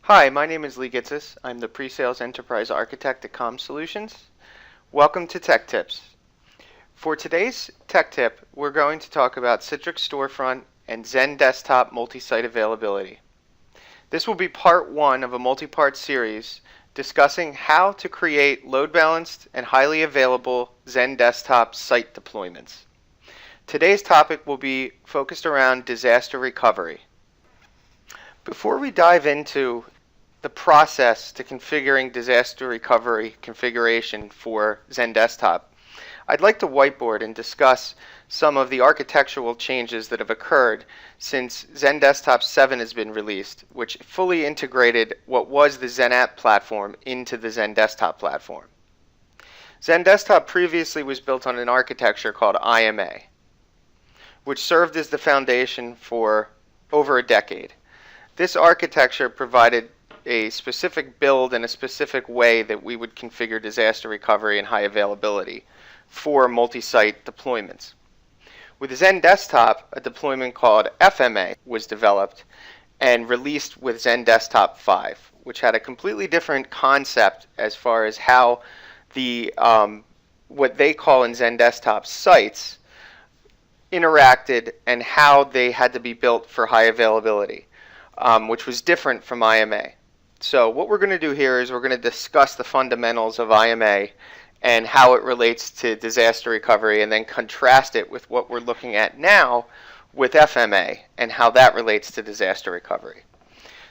Hi, my name is Lee Gitzis. I'm the Pre-Sales Enterprise Architect at Com Solutions. Welcome to Tech Tips. For today's Tech Tip, we're going to talk about Citrix Storefront and Zen Desktop multi-site availability. This will be part one of a multi-part series discussing how to create load-balanced and highly available Zen Desktop site deployments. Today's topic will be focused around disaster recovery. Before we dive into the process to configuring disaster recovery configuration for Zen Desktop, I'd like to whiteboard and discuss some of the architectural changes that have occurred since Zen Desktop 7 has been released, which fully integrated what was the Zen App platform into the Zen Desktop platform. Zen Desktop previously was built on an architecture called IMA, which served as the foundation for over a decade. This architecture provided a specific build and a specific way that we would configure disaster recovery and high availability for multi-site deployments. With Zen Desktop, a deployment called FMA was developed and released with Zen Desktop 5, which had a completely different concept as far as how the what they call in Zen Desktop sites interacted and how they had to be built for high availability, which was different from IMA. So what we're going to do here is we're going to discuss the fundamentals of IMA and how it relates to disaster recovery, and then contrast it with what we're looking at now with FMA and how that relates to disaster recovery.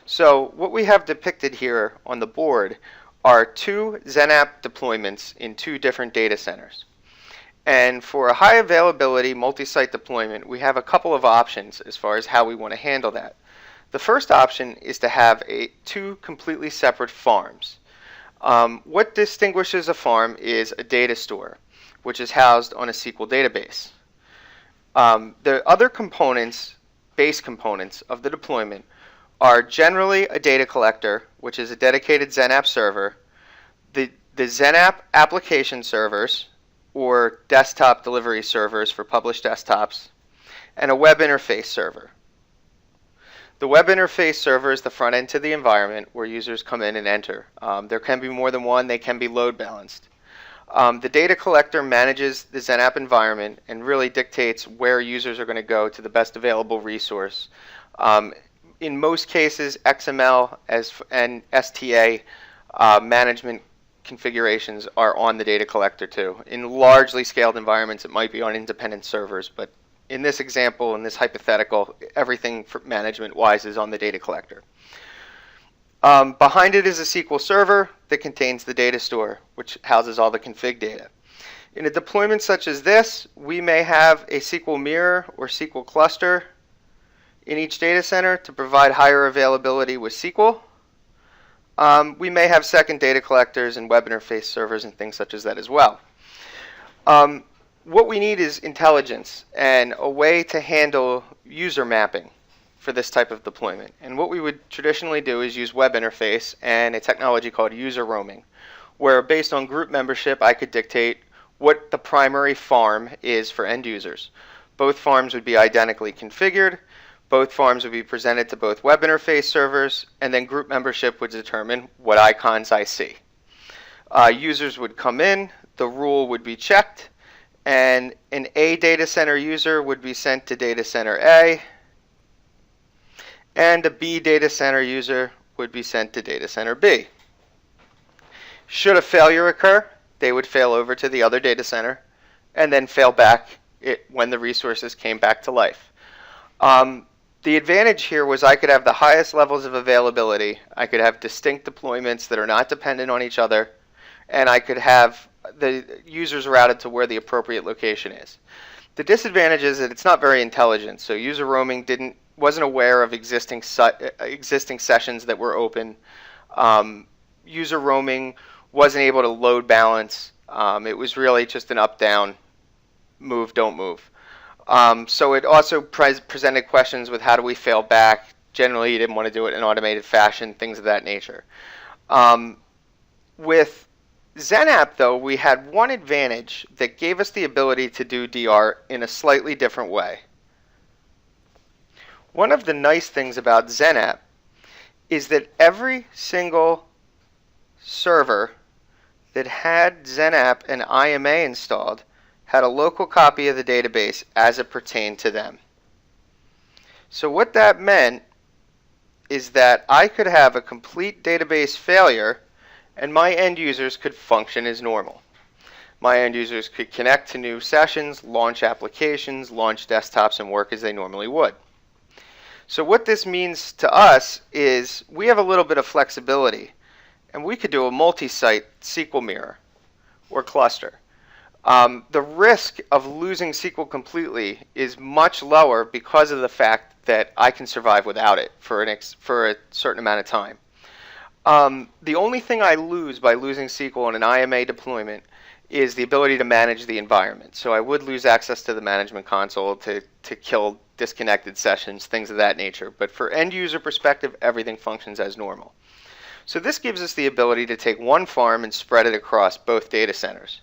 So what we have depicted here on the board are two Zen App deployments in two different data centers. And for a high availability multi-site deployment, we have a couple of options as far as how we want to handle that. The first option is to have two completely separate farms. What distinguishes a farm is a data store, which is housed on a SQL database. The other components, base components of the deployment, are generally a data collector, which is a dedicated Zen App server, the Zen App application servers, or desktop delivery servers for published desktops, and a web interface server. The web interface server is the front end to the environment where users come in and enter. There can be more than one. They can be load balanced. The data collector manages the Zen App environment and really dictates where users are going to go to the best available resource. In most cases, XML and STA management configurations are on the data collector too. In largely scaled environments, it might be on independent servers, but in this example, in this hypothetical, everything for management-wise is on the data collector. Behind it is a SQL server that contains the data store, which houses all the config data. In a deployment such as this, we may have a SQL mirror or SQL cluster in each data center to provide higher availability with SQL. We may have second data collectors and web interface servers and things such as that as well. What we need is intelligence and a way to handle user mapping for this type of deployment. And what we would traditionally do is use web interface and a technology called user roaming, where based on group membership, I could dictate what the primary farm is for end users. Both farms would be identically configured. Both farms would be presented to both web interface servers, and then group membership would determine what icons I see. Users would come in, the rule would be checked, and an A data center user would be sent to data center A, and a B data center user would be sent to data center B. Should a failure occur, they would fail over to the other data center and then fail back when the resources came back to life. The advantage here was I could have the highest levels of availability, I could have distinct deployments that are not dependent on each other, and I could have the users routed to where the appropriate location is. The disadvantage is that it's not very intelligent, so user roaming wasn't aware of existing sessions that were open. User roaming wasn't able to load balance. It was really just an up-down, move, don't move. So it also presented questions with how do we fail back. Generally, you didn't want to do it in automated fashion, things of that nature. With Zen App, though, we had one advantage that gave us the ability to do DR in a slightly different way. One of the nice things about Zen App is that every single server that had XenApp and IMA installed had a local copy of the database as it pertained to them. So what that meant is that I could have a complete database failure and my end users could function as normal. My end users could connect to new sessions, launch applications, launch desktops, and work as they normally would. So what this means to us is we have a little bit of flexibility, and we could do a multi-site SQL mirror or cluster. The risk of losing SQL completely is much lower because of the fact that I can survive without it for a certain amount of time. The only thing I lose by losing SQL in an IMA deployment is the ability to manage the environment. So I would lose access to the management console to kill disconnected sessions, things of that nature. But for end user perspective, everything functions as normal. So this gives us the ability to take one farm and spread it across both data centers.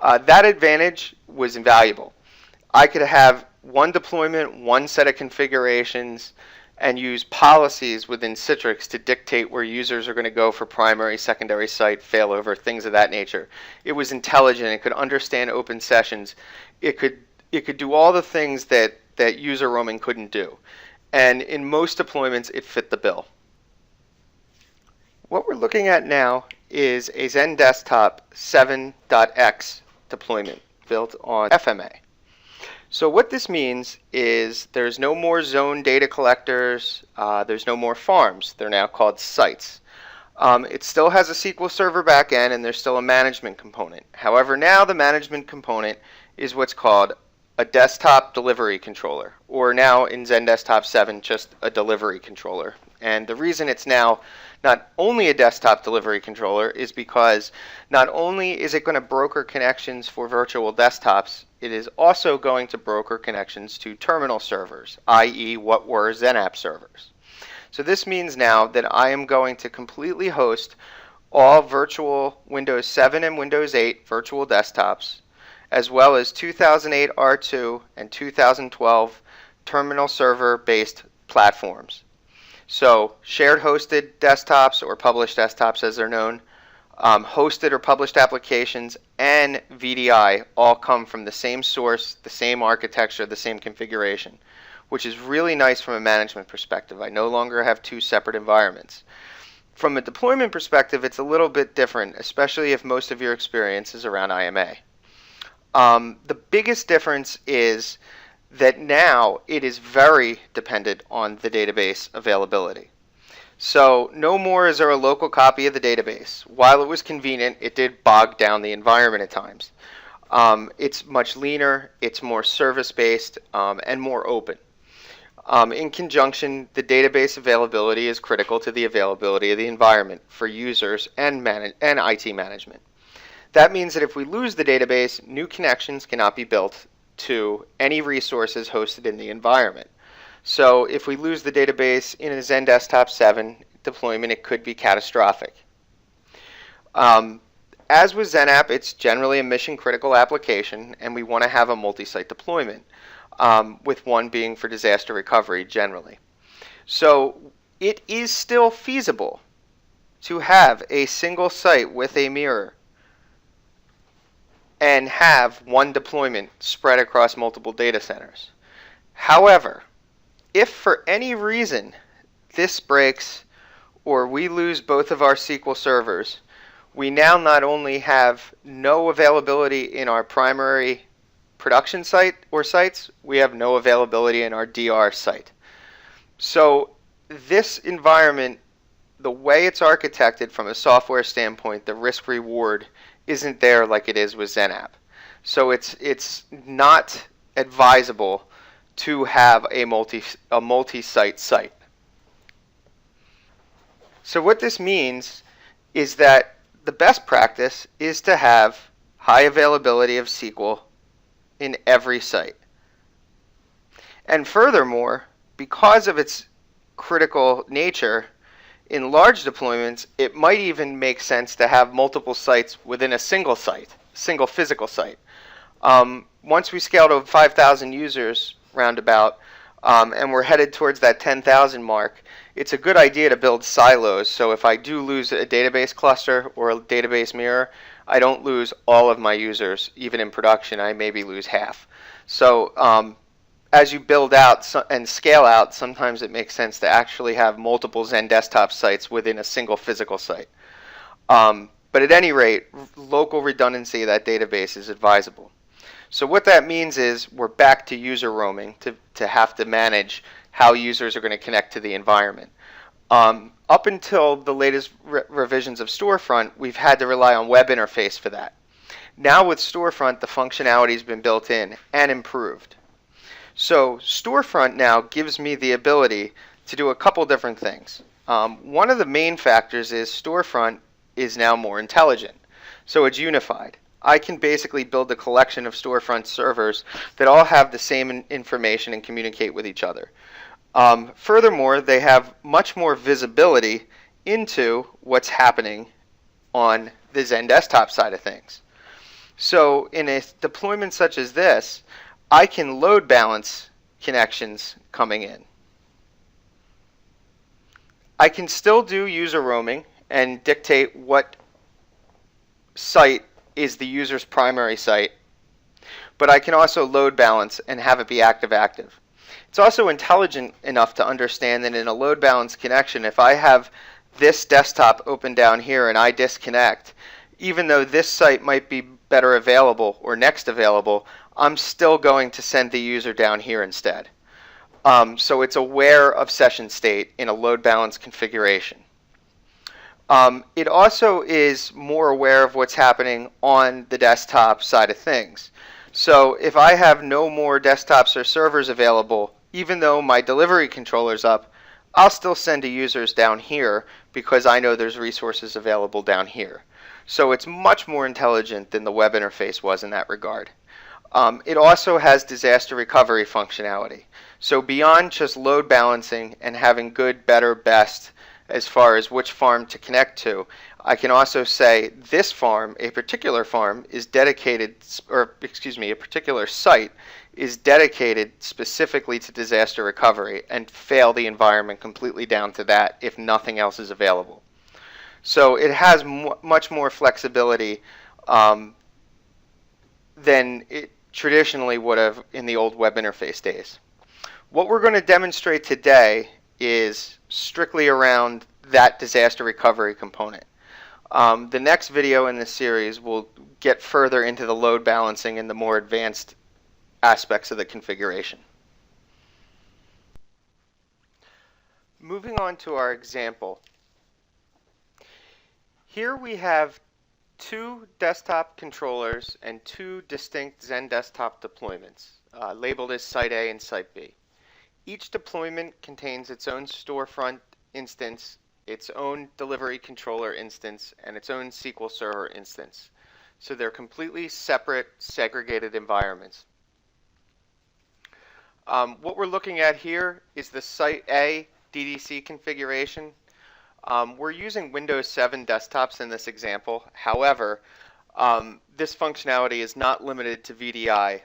That advantage was invaluable. I could have one deployment, one set of configurations, and use policies within Citrix to dictate where users are going to go for primary, secondary site, failover, things of that nature. It was intelligent. It could understand open sessions. It could do all the things that user roaming couldn't do. And in most deployments, it fit the bill. What we're looking at now is a XenDesktop 7.x deployment built on FMA. So what this means is there's no more zone data collectors, there's no more farms. They're now called sites. It still has a SQL Server backend and there's still a management component. However, now the management component is what's called a desktop delivery controller, or now in XenDesktop 7, just a delivery controller. And the reason it's now not only a desktop delivery controller is because not only is it going to broker connections for virtual desktops, it is also going to broker connections to terminal servers, i.e. what were XenApp servers. So this means now that I am going to completely host all virtual Windows 7 and Windows 8 virtual desktops, as well as 2008 R2 and 2012 terminal server based platforms. So shared hosted desktops, or published desktops as they're known, hosted or published applications, and VDI all come from the same source, the same architecture, the same configuration, which is really nice from a management perspective. I no longer have two separate environments. From a deployment perspective, it's a little bit different, especially if most of your experience is around IMA. The biggest difference is that now it is very dependent on the database availability. So no more is there a local copy of the database. While it was convenient, it did bog down the environment at times. It's much leaner, it's more service-based, and more open. In conjunction, the database availability is critical to the availability of the environment for users and IT management. That means that if we lose the database, new connections cannot be built to any resources hosted in the environment. So if we lose the database in a XenDesktop 7 deployment, it could be catastrophic. As with XenApp, it's generally a mission-critical application, and we want to have a multi-site deployment, with one being for disaster recovery generally. So it is still feasible to have a single site with a mirror and have one deployment spread across multiple data centers. However, if for any reason this breaks or we lose both of our SQL servers, we now not only have no availability in our primary production site or sites, we have no availability in our DR site. So this environment, the way it's architected from a software standpoint, the risk-reward isn't there like it is with XenApp. So it's not advisable to have a multi-site site. So what this means is that the best practice is to have high availability of SQL in every site. And furthermore, because of its critical nature, in large deployments, it might even make sense to have multiple sites within a single site, single physical site. Once we scale to 5,000 users roundabout, and we're headed towards that 10,000 mark, it's a good idea to build silos. So if I do lose a database cluster or a database mirror, I don't lose all of my users. Even in production, I maybe lose half. So as you build out and scale out, sometimes it makes sense to actually have multiple Zen desktop sites within a single physical site. But at any rate, local redundancy of that database is advisable. So what that means is we're back to user roaming to have to manage how users are going to connect to the environment. Up until the latest revisions of Storefront, we've had to rely on web interface for that. Now with Storefront, the functionality has been built in and improved. So Storefront now gives me the ability to do a couple different things. One of the main factors is Storefront is now more intelligent. So it's unified. I can basically build a collection of Storefront servers that all have the same information and communicate with each other. Furthermore, they have much more visibility into what's happening on the Zen desktop side of things. So in a deployment such as this, I can load balance connections coming in. I can still do user roaming and dictate what site is the user's primary site, but I can also load balance and have it be active-active. It's also intelligent enough to understand that in a load balance connection, if I have this desktop open down here and I disconnect, even though this site might be better available or next available, I'm still going to send the user down here instead. So it's aware of session state in a load balance configuration. It also is more aware of what's happening on the desktop side of things. So if I have no more desktops or servers available, even though my delivery controller's up, I'll still send to users down here because I know there's resources available down here. So it's much more intelligent than the web interface was in that regard. It also has disaster recovery functionality. So beyond just load balancing and having good, better, best as far as which farm to connect to, I can also say this farm, a particular farm, is dedicated, or excuse me, a particular site is dedicated specifically to disaster recovery and fail the environment completely down to that if nothing else is available. So it has much more flexibility than it traditionally would have in the old web interface days. What we're going to demonstrate today is strictly around that disaster recovery component. The next video in this series will get further into the load balancing and the more advanced aspects of the configuration. Moving on to our example. Here we have two desktop controllers and two distinct Zen desktop deployments, labeled as Site A and Site B. Each deployment contains its own storefront instance, its own delivery controller instance, and its own SQL Server instance. So they're completely separate, segregated environments. What we're looking at here is the Site A DDC configuration. We're using Windows 7 desktops in this example. However, this functionality is not limited to VDI.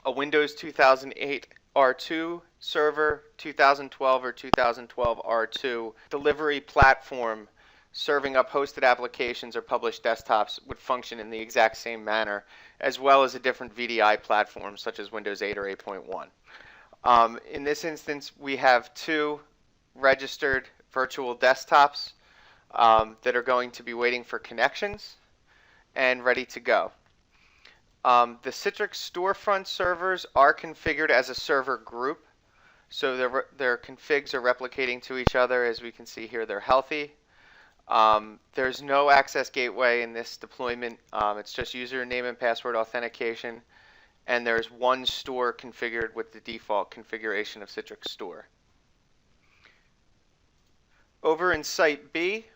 A Windows 2008 R2 server, 2012 or 2012 R2 delivery platform serving up hosted applications or published desktops would function in the exact same manner, as well as a different VDI platform such as Windows 8 or 8.1. In this instance, we have two registered virtual desktops that are going to be waiting for connections and ready to go. The Citrix storefront servers are configured as a server group, so their configs are replicating to each other. As we can see here, they're healthy. There's no access gateway in this deployment. It's just username and password authentication, and there's one store configured with the default configuration of Citrix Store. Over in Site B,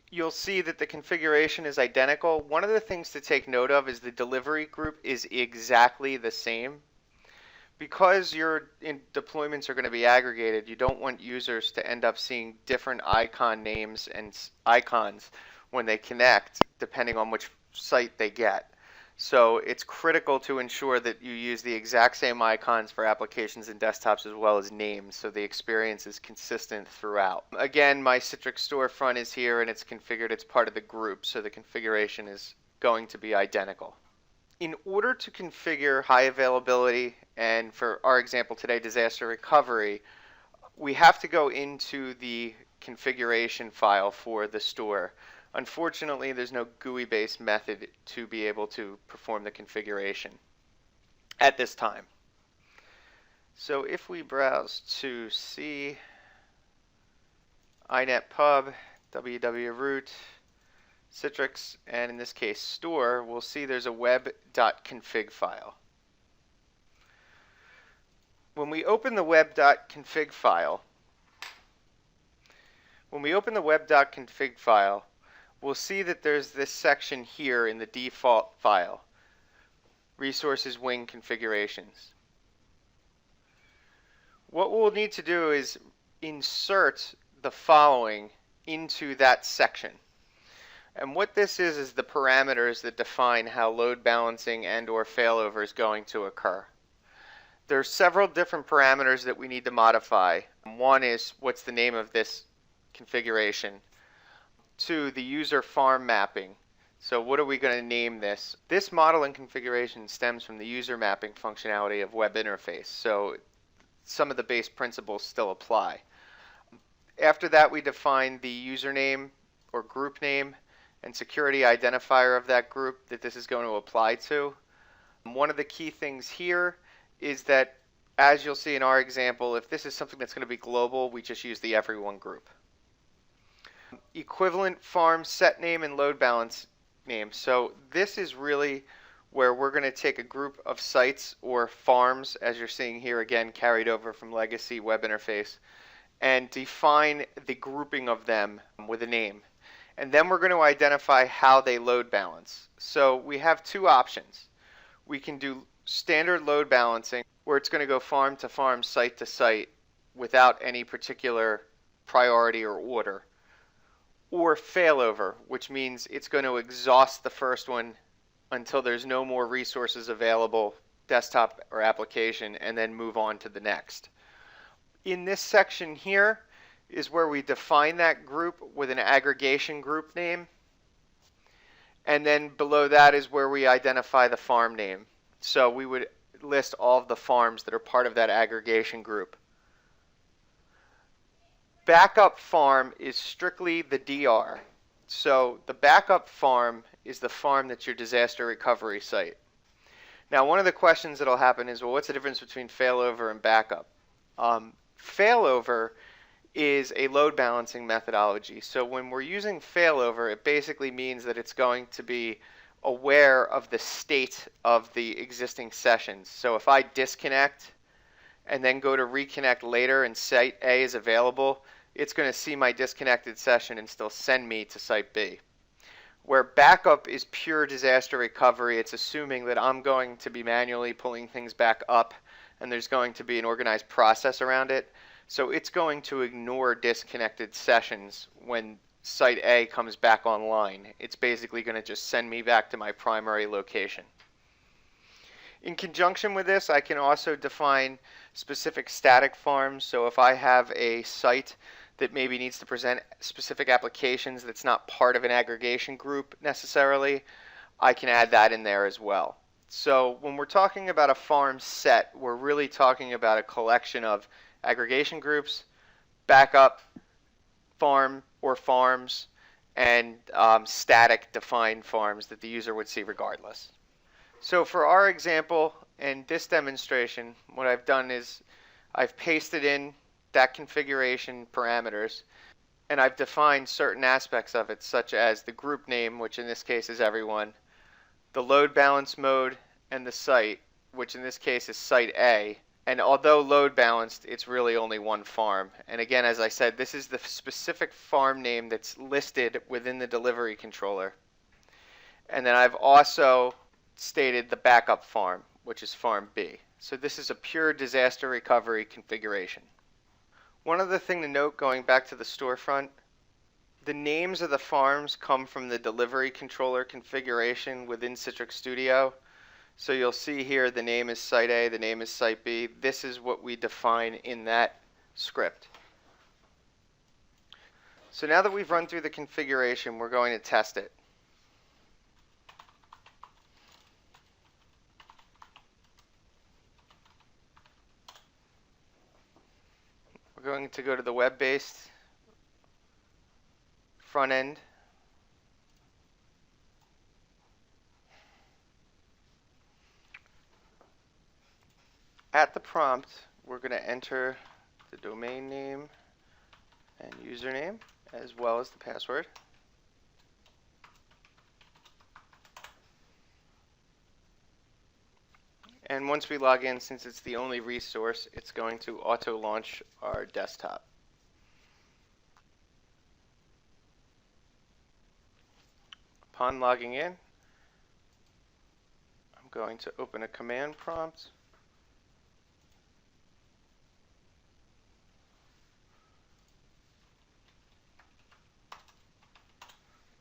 you'll see that the configuration is identical. One of the things to take note of is the delivery group is exactly the same. Because your deployments are going to be aggregated, you don't want users to end up seeing different icon names and icons when they connect, depending on which site they get. So it's critical to ensure that you use the exact same icons for applications and desktops as well as names, so the experience is consistent throughout. Again, my Citrix storefront is here and it's configured, it's part of the group, so the configuration is going to be identical. In order to configure high availability and, for our example today, disaster recovery, we have to go into the configuration file for the store. Unfortunately, there's no GUI-based method to be able to perform the configuration at this time. So if we browse to C, inetpub, www.root, Citrix, and in this case store, we'll see there's a web.config file. When we open the web.config file, we'll see that there's this section here in the default file, Resources Wing Configurations. What we'll need to do is insert the following into that section. And what this is the parameters that define how load balancing and or failover is going to occur. There are several different parameters that we need to modify. One is what's the name of this configuration. 2, the user farm mapping. So what are we going to name this? This model and configuration stems from the user mapping functionality of web interface. So some of the base principles still apply. After that, we define the username or group name and security identifier of that group that this is going to apply to. One of the key things here is that, as you'll see in our example, if this is something that's going to be global, we just use the everyone group. Equivalent farm set name and load balance name. So this is really where we're going to take a group of sites or farms, as you're seeing here again, carried over from legacy web interface, and define the grouping of them with a name. And then we're going to identify how they load balance. So we have two options. We can do standard load balancing, where it's going to go farm to farm, site to site, without any particular priority or order. Or failover, which means it's going to exhaust the first one until there's no more resources available, desktop or application, and then move on to the next. In this section here is where we define that group with an aggregation group name, and then below that is where we identify the farm name. So we would list all of the farms that are part of that aggregation group. Backup farm is strictly the DR. So the backup farm is the farm that's your disaster recovery site. Now, one of the questions that will happen is, well, what's the difference between failover and backup? Failover is a load balancing methodology. So when we're using failover, it basically means that it's going to be aware of the state of the existing sessions. So if I disconnect and then go to reconnect later and site A is available, it's going to see my disconnected session and still send me to site B. Where backup is pure disaster recovery, it's assuming that I'm going to be manually pulling things back up and there's going to be an organized process around it. So it's going to ignore disconnected sessions when site A comes back online. It's basically going to just send me back to my primary location. In conjunction with this, I can also define specific static farms. So if I have a site that maybe needs to present specific applications that's not part of an aggregation group necessarily, I can add that in there as well. So when we're talking about a farm set, we're really talking about a collection of aggregation groups, backup, farm or farms, and static defined farms that the user would see regardless. So for our example and this demonstration, what I've done is I've pasted in that configuration parameters, and I've defined certain aspects of it, such as the group name, which in this case is everyone, the load balance mode, and the site, which in this case is site A. And although load balanced, it's really only one farm. And again, as I said, this is the specific farm name that's listed within the delivery controller. And then I've also stated the backup farm, which is farm B. So this is a pure disaster recovery configuration. One other thing to note, going back to the storefront, The names of the farms come from the delivery controller configuration within Citrix Studio. So you'll see here the name is Site A, the name is Site B. This is what we define in that script. So now that we've run through the configuration, we're going to test it. We're going to go to the web-based front end. At the prompt, we're going to enter the domain name and username as well as the password. And once we log in, since it's the only resource, it's going to auto-launch our desktop. Upon logging in, I'm going to open a command prompt.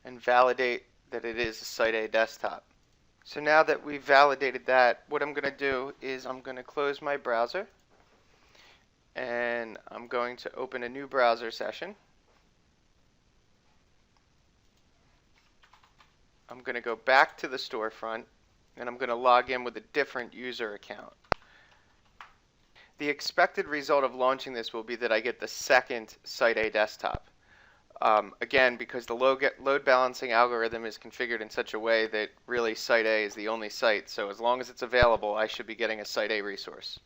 And validate that it is a Site A desktop. So now that we've validated that, what I'm going to do is I'm going to close my browser and I'm going to open a new browser session. I'm going to go back to the storefront and I'm going to log in with a different user account. The expected result of launching this will be that I get the second Site A desktop. Again, because the load balancing algorithm is configured in such a way that really Site A is the only site, so as long as it's available, I should be getting a Site A resource.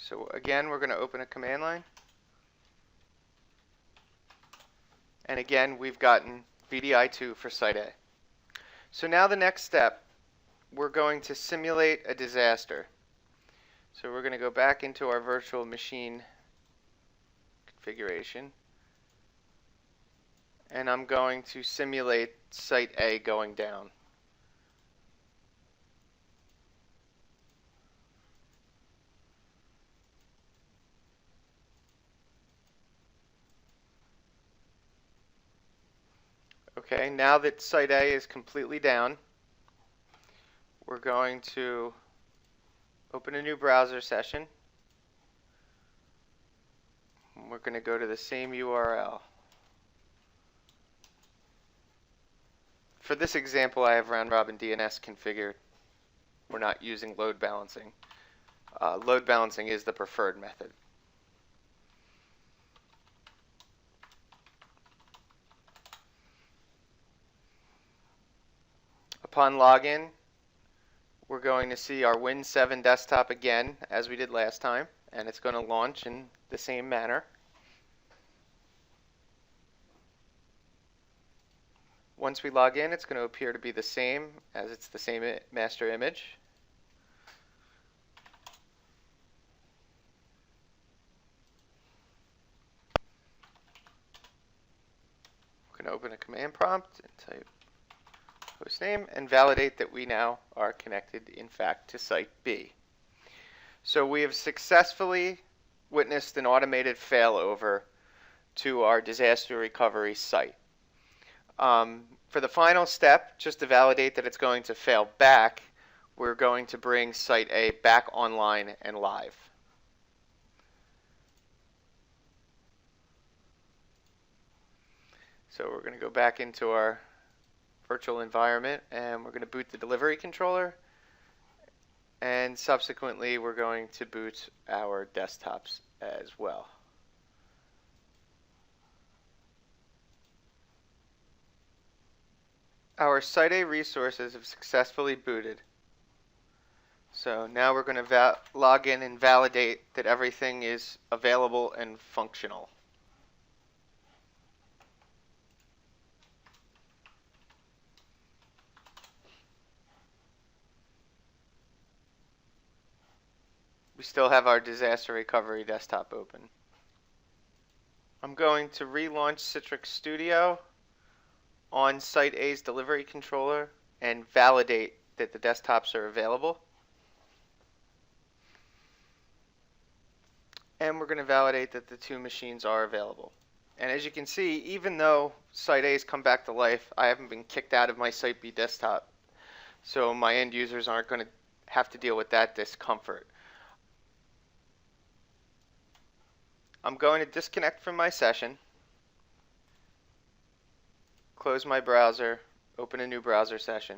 So again, we're going to open a command line. And again, we've gotten VDI2 for Site A. So now the next step, we're going to simulate a disaster. So we're going to go back into our virtual machine configuration. And I'm going to simulate Site A going down. Okay, now that Site A is completely down, we're going to open a new browser session. We're going to go to the same URL. For this example, I have round robin DNS configured. We're not using load balancing. Load balancing is the preferred method. Upon login, we're going to see our Win 7 desktop again, as we did last time, and it's going to launch in the same manner. Once we log in, it's going to appear to be the same, as it's the same master image. We're going to open a command prompt and type hostname and validate that we now are connected, in fact, to Site B. So we have successfully witnessed an automated failover to our disaster recovery site. For the final step, just to validate that it's going to fail back, we're going to bring Site A back online and live. So we're going to go back into our virtual environment and we're going to boot the delivery controller, and subsequently we're going to boot our desktops as well. Our Site A resources have successfully booted. So now we're going to log in and validate that everything is available and functional. We still have our disaster recovery desktop open. I'm going to relaunch Citrix Studio on Site A's delivery controller and validate that the desktops are available. And we're going to validate that the two machines are available. And as you can see, even though Site A has come back to life, I haven't been kicked out of my Site B desktop. So my end users aren't going to have to deal with that discomfort. I'm going to disconnect from my session, close my browser, open a new browser session,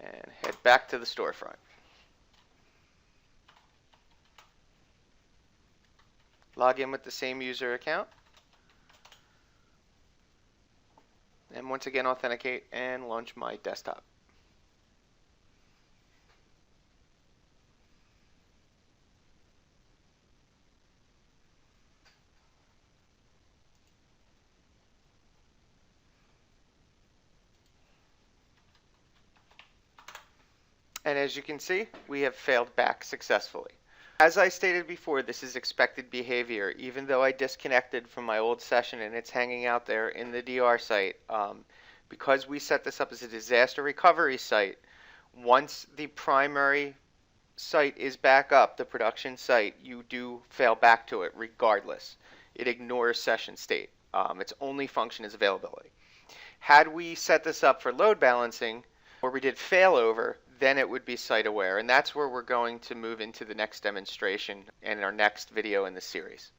and head back to the storefront. Log in with the same user account, and once again authenticate and launch my desktop. And as you can see, we have failed back successfully. As I stated before, this is expected behavior. Even though I disconnected from my old session and it's hanging out there in the DR site, because we set this up as a disaster recovery site, once the primary site is back up, the production site, you do fail back to it regardless. It ignores session state. Its only function is availability. Had we set this up for load balancing, where we did failover, then it would be site aware, and that's where we're going to move into the next demonstration and our next video in the series.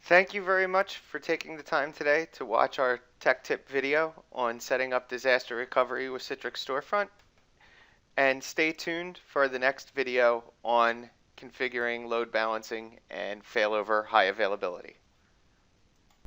Thank you very much for taking the time today to watch our tech tip video on setting up disaster recovery with Citrix Storefront, and stay tuned for the next video on configuring load balancing and failover high availability.